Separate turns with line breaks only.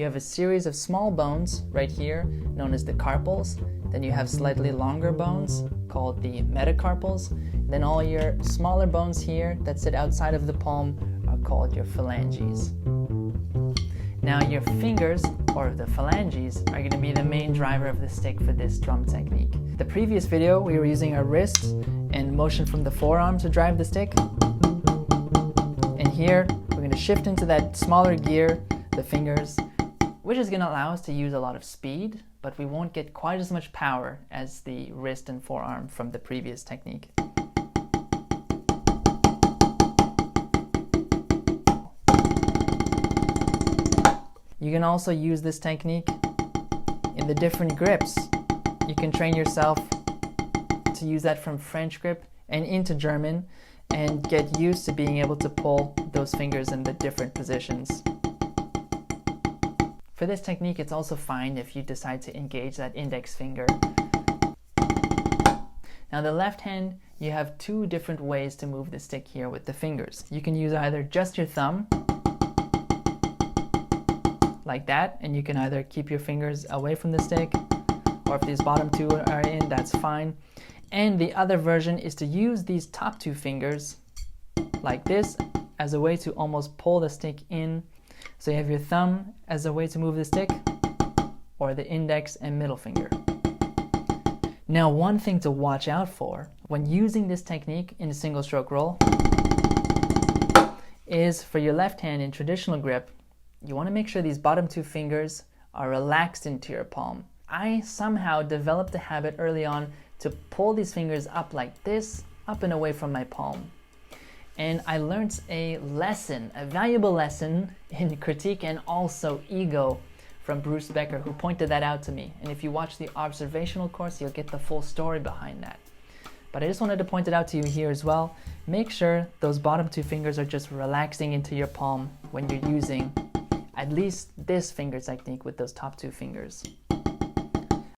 You have a series of small bones right here, known as the carpals. Then you have slightly longer bones called the metacarpals. Then all your smaller bones here that sit outside of the palm are called your phalanges. Now your fingers, or the phalanges, are going to be the main driver of the stick for this drum technique. The previous video, we were using our wrists and motion from the forearm to drive the stick. And here, we're going to shift into that smaller gear, the fingers, which is going to allow us to use a lot of speed, but we won't get quite as much power as the wrist and forearm from the previous technique. You can also use this technique in the different grips. You can train yourself to use that from French grip and into German and get used to being able to pull those fingers in the different positions. For this technique, it's also fine if you decide to engage that index finger. Now the left hand, you have two different ways to move the stick here with the fingers. You can use either just your thumb, like that, and you can either keep your fingers away from the stick, or if these bottom two are in, that's fine. And the other version is to use these top two fingers like this as a way to almost pull the stick in. So you have your thumb as a way to move the stick, or the index and middle finger. Now one thing to watch out for when using this technique in a single stroke roll is for your left hand in traditional grip, you want to make sure these bottom two fingers are relaxed into your palm. I somehow developed a habit early on to pull these fingers up like this, up and away from my palm. And I learned a lesson, a valuable lesson in critique and also ego from Bruce Becker, who pointed that out to me. And if you watch the observational course, you'll get the full story behind that. But I just wanted to point it out to you here as well. Make sure those bottom two fingers are just relaxing into your palm when you're using at least this finger technique with those top two fingers.